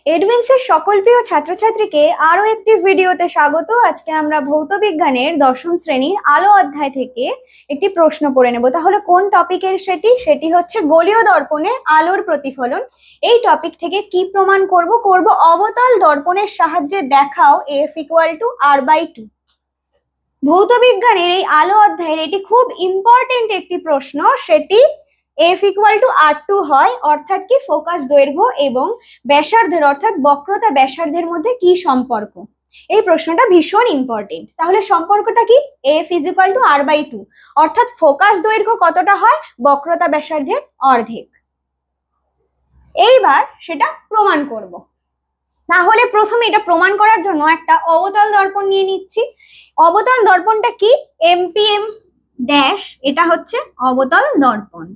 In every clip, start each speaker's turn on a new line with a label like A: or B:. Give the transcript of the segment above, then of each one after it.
A: এডমিন্সের সকল প্রিয় ছাত্রছাত্রীকে আরো একটি ভিডিওতে স্বাগত। আজকে আমরা ভৌত বিজ্ঞানের দশম শ্রেণীর আলো অধ্যায় থেকে একটি প্রশ্ন পড়ে নেব। তাহলে কোন টপিকের সেটি হচ্ছে গোলীয় দর্পণে আলোর প্রতিফলন। এই টপিক থেকে কি প্রমাণ করব অবতল দর্পণের সাহায্যে দেখাও F=r/2। ভৌত বিজ্ঞানের এই আলো অধ্যায়ের এটি খুব ইম্পর্টেন্ট একটি প্রশ্ন। সেটি F=r2 হয়, অর্থাৎ কি ফোকাস দৈর্ঘ্য এবং ব্যাসার্ধের অর্থাৎ বক্রতা ব্যাসার্ধের মধ্যে কি সম্পর্ক। এই প্রশ্নটা ভীষণ ইম্পর্টেন্ট। তাহলে সম্পর্কটা কি? F=r/2, অর্থাৎ ফোকাস দৈর্ঘ্য কতটা হয়? বক্রতা ব্যাসার্ধের অর্ধেক। এইবার সেটা প্রমাণ করব। তাহলে প্রথমে এটা প্রমাণ করার জন্য একটা অবতল দর্পণ নিয়ে নিচ্ছি। অবতল দর্পণটা কি? MPM ড্যাশ, এটা হচ্ছে অবতল দর্পণ।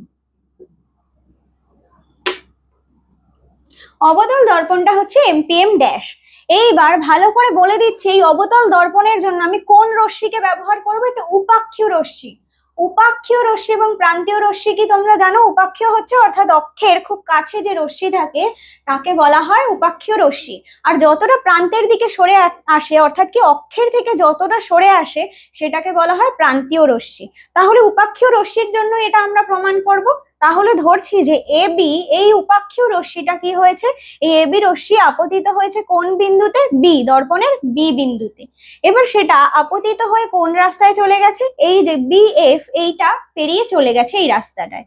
A: অবতল দর্পণটা হচ্ছে MPM ড্যাশ। এইবার ভালো করে বলে দিচ্ছি, এই অবতল দর্পণের জন্য আমি কোন রশ্মিকে ব্যবহার করবো? এটা উপাক্ষীয় রশ্মি। উপাক্ষীয় রশ্মি এবং প্রান্তীয় রশ্মি কি তোমরা জানো? উপাক্ষীয় হচ্ছে অর্থাৎ অক্ষের খুব কাছে যে রশ্মি থাকে তাকে বলা হয় উপাক্ষীয় রশ্মি, আর যতটা প্রান্তের দিকে সরে আসে অর্থাৎ কি অক্ষের থেকে যতটা সরে আসে সেটাকে বলা হয় প্রান্তীয় রশ্মি। তাহলে উপাক্ষীয় রশ্মির জন্য এটা আমরা প্রমাণ করব। তাহলে ধরছি যে AB, এই উপাক্ষীয় রশ্মিটা কি হয়েছে? এই AB রশ্মি আপতিত হয়েছে কোন বিন্দুতে? B, দর্পণের B বিন্দুতে। এবার সেটা আপতিত হয়ে কোন রাস্তায় চলে গেছে? এই যে BF, এইটা পেরিয়ে চলে গেছে এই রাস্তাটায়।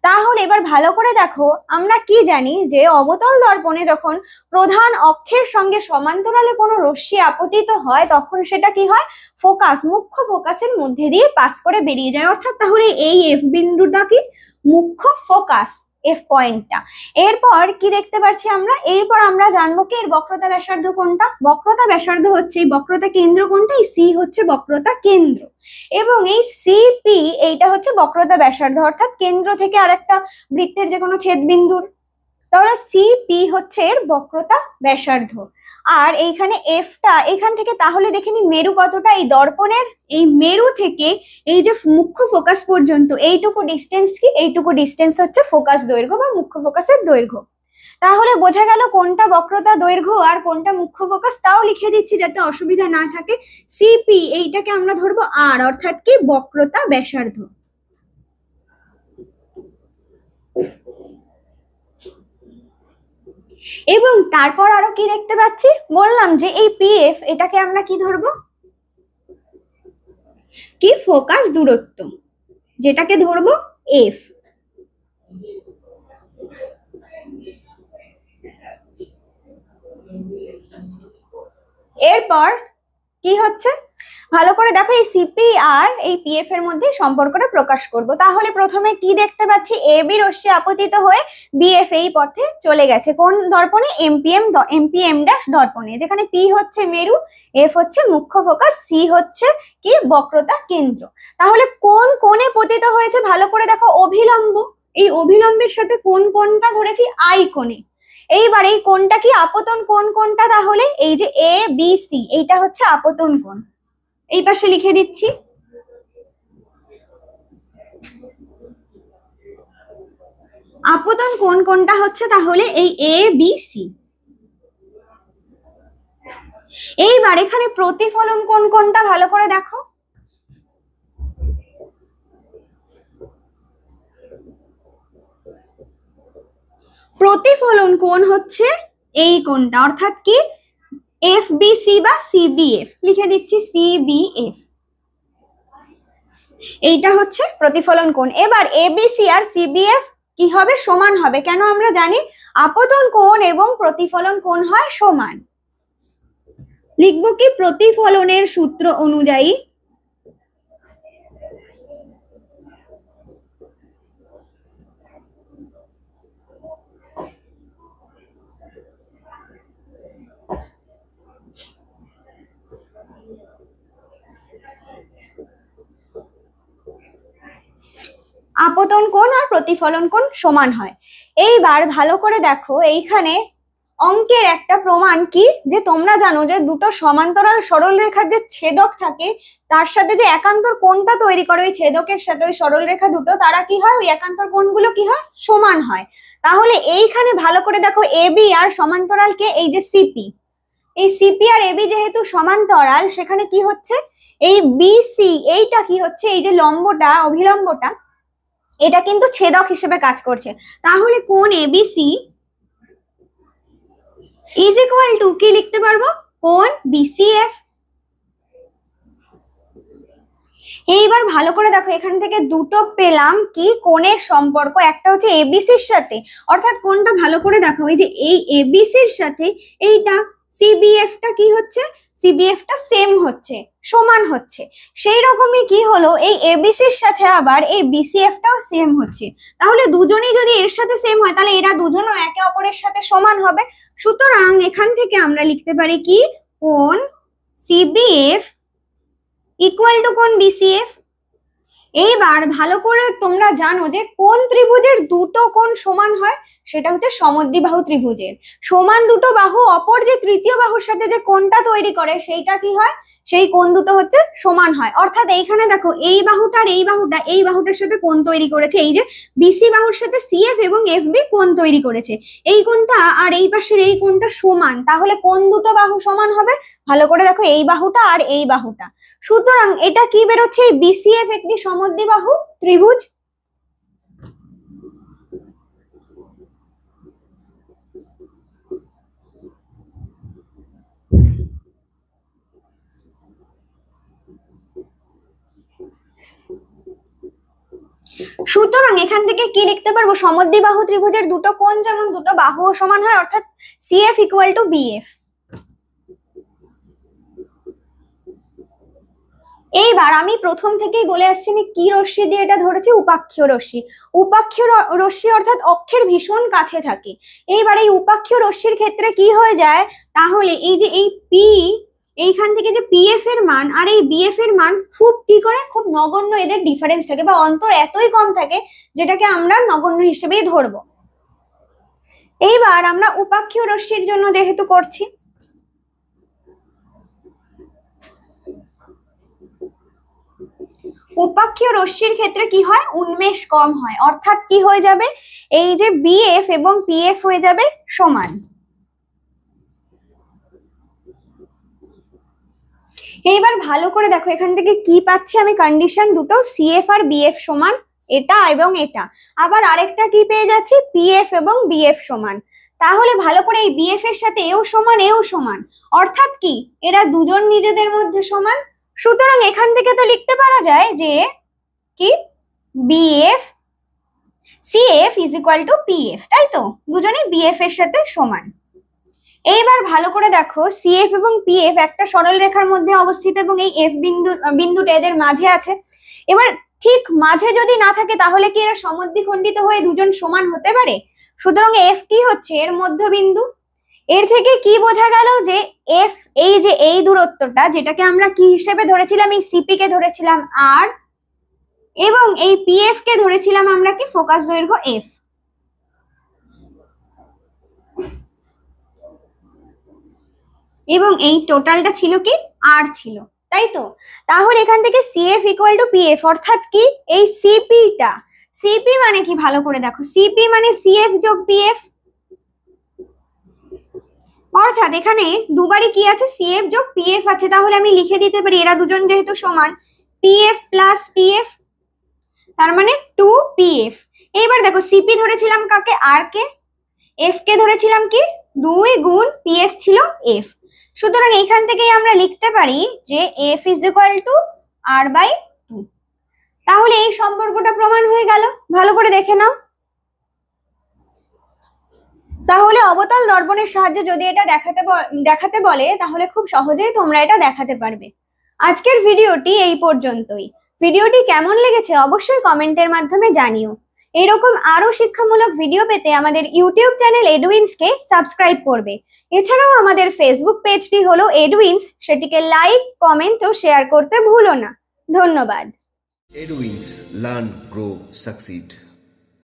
A: তাহলে এবার ভালো করে দেখো, আমরা কি জানি যে অবতল দর্পণে যখন প্রধান অক্ষের সঙ্গে সমান্তরালে কোনো রশ্মি আপতিত হয় তখন সেটা কি হয়? ফোকাস, মুখ্য ফোকাসের মধ্যে দিয়ে পাস করে বেরিয়ে যায়। অর্থাৎ তাহলে এই F বিন্দুটা কি? মুখ্য ফোকাস, F পয়েন্টটা। এরপর কি দেখতে পাচ্ছি আমরা? এরপর আমরা জানবো কি এর বক্রতা ব্যাসার্ধ কোনটা। বক্রতা ব্যাসার্ধ হচ্ছে এই বক্রতা কেন্দ্র কোনটা? এই C হচ্ছে বক্রতা কেন্দ্র, এবং এই CP এইটা হচ্ছে বক্রতা ব্যাসার্ধ, অর্থাৎ কেন্দ্র থেকে আরেকটা বৃত্তের যে কোনো ছেদ বিন্দুর। তাহলে CP হচ্ছে এর বক্রতা ব্যাসার্ধ। আর এইখানে Fটা এখান থেকে তাহলে দেখে নি মেরু কতটা? এই দর্পণের এই মেরু থেকে এই যে মুখ্য ফোকাস পর্যন্ত এইটুকু ডিস্টেন্স কি? এইটুকু ডিস্টেন্স হচ্ছে ফোকাস দৈর্ঘ্য বা মুখ্য ফোকাসের দৈর্ঘ্য। তাহলে বোঝা গেল কোনটা বক্রতা দৈর্ঘ্য আর কোনটা মুখ্য ফোকাস। তাও লিখে দিচ্ছি যাতে অসুবিধা না থাকে। CP এইটাকে আমরা ধরবো R, অর্থাৎ কি বক্রতা ব্যাসার্ধ। এবং তারপর আরো কি দেখতে পাচ্ছি? বললাম যে এই PF, এটাকে আমরা কি ধরবো? কি ফোকাস দূরত্ব, যেটাকে ধরবো F। এরপর কি হচ্ছে ভালো করে দেখো, এই CP আর এই PF এর মধ্যে সম্পর্কটা প্রকাশ করব। তাহলে প্রথমে কি দেখতে পাচ্ছি? AB রশ্মি আপতিত হয়ে BF এই পথে চলে গেছে কোন দর্পণে? MPM ড্যাশ দর্পণে, যেখানে P হচ্ছে মেরু, F হচ্ছে মুখ্য ফোকাস, C হচ্ছে কি বক্রতা কেন্দ্র। তাহলে কোন কোণে পতিত হয়েছে ভালো করে দেখো? অভিলম্ব। এই অভিলম্বের সাথে কোন কোণটা ধরেছি? I কোণে। এইবার এই কোণটা কি আপতন কোণ কোনটা? তাহলে এই যে ABC, এইটা হচ্ছে আপতন কোণ। এই পাশে লিখে দিচ্ছি। আপতন কোণ কোনটা হচ্ছে? তাহলে এই ABC। এইবার এখানে প্রতিফলন কোণ কোনটা ভালো করে দেখো। প্রতিফলন কোণ হচ্ছে এই কোণটা, অর্থাৎ কি FBC বা CBF। লিখে দিচ্ছি CBF, এইটা হচ্ছে প্রতিফলন কোণ। এবার ABC আর CBF কি হবে? সমান হবে। কেন? আমরা জানি আপতন কোণ এবং প্রতিফলন কোণ হয় সমান। লিখবো কি? প্রতিফলনের সূত্র অনুযায়ী আপতন কোণ আর প্রতিফলন কোণ সমান হয়। এইবার ভালো করে দেখো, এইখানে অঙ্কের একটা প্রমাণ কি, যে তোমরা জানো যে দুটো সমান্তরাল সরলরেখার যে ছেদক থাকে তার সাথে যে একান্তর কোণটা তৈরি করে ওই ছেদকের সাথে ওই সরলরেখা দুটো, তারা কি হয়, ওই একান্তর কোণগুলো কি হয়, সমান হয়। তাহলে এইখানে ভালো করে দেখো, এবি আর সমান্তরালকে এই যে সিপি, এই সিপি আর এবি যেহেতু সমান্তরাল, সেখানে কি হচ্ছে, এই বিসি এইটা কি হচ্ছে, এই যে লম্বটা অভিলম্বটা এটা কিন্তু ছেদক হিসেবে কাজ করছে। তাহলে কোণ এবিসি ইজ ইকুয়াল টু কি লিখতে পারবো, কোণ বিসিএফ। এইবার ভালো করে দেখো, এখান থেকে দুটো পেলাম কি কোণের সম্পর্ক, একটা হচ্ছে এবিসির সাথে, অর্থাৎ কোণটা ভালো করে দেখো, এই যে এই এবিসির সাথে এইটা সিবিএফটা কি হচ্ছে, সিবিএফটা সেম হচ্ছে, সমান হচ্ছে। সেই রকমই কি হলো, এই এবিসির সাথে আবার এই বিসিএফটাও সেম হচ্ছে। তাহলে দুজনেই যদি এর সাথে সেম হয় তাহলে এরা দুজনও একে অপরের সাথে সমান হবে। সুতরাং এখান থেকে আমরা লিখতে পারি কি, কোণ সিবিএফ ইকুয়াল টু কোণ বিসিএফ। এইবার ভালো করে তোমরা জানো যে কোন ত্রিভুজের দুটো কোণ সমান হয়, সেটা হচ্ছে সমদ্বিবাহু ত্রিভুজের। সমান দুটো বাহু অপর যে তৃতীয় বাহুর সাথে যে কোণটা তৈরি করে সেইটা কি হয়, সেই কোণ দুটো হচ্ছে সমান হয়। অর্থাৎ এইখানে দেখো, এই বাহুটা আর এই বাহুটার সাথে কোণ তৈরি করেছে, এই যে বিসি বাহুর সাথে সিএফ এবং এফবি কোণ তৈরি করেছে, এই কোণটা আর এই পাশের এই কোণটা সমান। তাহলে কোন দুটো বাহু সমান হবে, ভালো করে দেখো, এই বাহুটা আর এই বাহুটা। সুতরাং এটা কি বেরোচ্ছে, এই বিসিএফ একটি সমদ্বিবাহু ত্রিভুজ। সুতরাং এখান থেকে কি লিখতে পারবো, সমদ্বিবাহু ত্রিভুজের দুটো কোণ যেমন দুটো বাহুও সমান হয়, অর্থাৎ সিএফ ইকুয়াল টু বিএফ। এইবার আমি প্রথম থেকেই বলে আসছি আমি কি রশ্মি দিয়ে এটা ধরেছি, উপাক্ষীয় রশ্মি। উপাক্ষীয় রশ্মি অর্থাৎ অক্ষের ভীষণ কাছে থাকে। এইবার এই উপাক্ষীয় রশ্মির ক্ষেত্রে কি হয়ে যায়, তাহলে এই যে এই পি, এইখান থেকে যে পিএফ এর মান আর এই বিএফ এর মান খুব কি করে, খুব নগণ্য এদের ডিফারেন্স থাকে, বা অন্তর এতই কম থাকে যেটাকে আমরা নগণ্য হিসেবেই ধরবো। এইবার আমরা উপাক্ষীয় রশ্মির জন্য যেহেতু করছি, উপাক্ষীয় রশ্মির ক্ষেত্রে কি হয়, উন্মেষ কম হয়, অর্থাৎ কি হয়ে যাবে, এই যে বিএফ এবং পিএফ হয়ে যাবে সমান। এইবার ভালো করে দেখো, এখান থেকে কি পাচ্ছি আমি, কন্ডিশন দুটো, সিএফ আর বিএফ সমান, এটা এবং এটা। আবার আরেকটা কি পেয়ে যাচ্ছি, পিএফ এবং বিএফ সমান। তাহলে ভালো করে এই বিএফ এর সাথে এও সমান এও সমান, অর্থাৎ কি এরা দুজন নিজেদের মধ্যে সমান। সুতরাং এখান থেকে তো লিখতে পারা যায় যে কি, BF CF is equal two PF, তাই তো, দুজনেই বিএফ এর সাথে সমান। এইবার ভালো করে দেখো, সিএফ এবং পিএফ একটা সরল রেখার মধ্যে অবস্থিত এবং এই এফ বিন্দুটা এদের মাঝে আছে। এবার ঠিক মাঝে যদি না থাকে তাহলে কি এরা সমদ্বিখণ্ডিত হয়ে দুজন সমান হতে পারে? সুতরাং এফ কি হচ্ছে, এর মধ্যবিন্দু। এর থেকে কি বোঝা গেল যে এফ, এই যে এই দূরত্বটা যেটাকে আমরা কি হিসেবে ধরেছিলাম, এই সিপি কে ধরেছিলাম আর, এবং এই পিএফ কে ধরেছিলাম আমরা কি, ফোকাস দৈর্ঘ্য এফ। এবং এই টোটালটা ছিল কি, আর ছিল, তাই তো। তাহলে এখান থেকে সিএফ ইকুয়াল টু পিএফ, অর্থাৎ কি এই সিপিটা, সিপি মানে কি ভালো করে দেখো, সিপি মানে সিএফ যোগ পিএফ, অর্থাৎ এখানে দুবারই কি আছে, সিএফ যোগ পিএফ আছে। তাহলে আমি লিখে দিতে পারি এরা দুজন যেহেতু সমান, পিএফ প্লাস পিএফ, তার মানে 2পিএফ। এইবার দেখো, সিপি ধরেছিলাম কাকে, আর কে, এফ কে ধরেছিলাম কি 2 গুণ পিএফ ছিল এফ। সুতরাং এখান থেকেই আমরা লিখতে পারি যে F is equal to R by 2। তাহলে এই সম্পর্কটা প্রমাণ হয়ে গেল, ভালো করে দেখে নাও। তাহলে অবতল দর্পণের সাহায্যে যদি এটা দেখাতে বলে তাহলে খুব সহজেই তোমরা এটা দেখাতে পারবে। আজকের ভিডিওটি এই পর্যন্তই। ভিডিওটি কেমন লেগেছে অবশ্যই কমেন্টের মাধ্যমে জানিও। এইরকম আরো শিক্ষামূলক ভিডিও পেতে আমাদের ইউটিউব চ্যানেল এডুইন্সকে সাবস্ক্রাইব করবে। এছাড়াও আমাদের ফেসবুক পেজটি হলো এডুইন্স, সেটিকে লাইক, কমেন্ট ও শেয়ার করতে ভুলো না। ধন্যবাদ।
B: Eduins, learn, grow, succeed.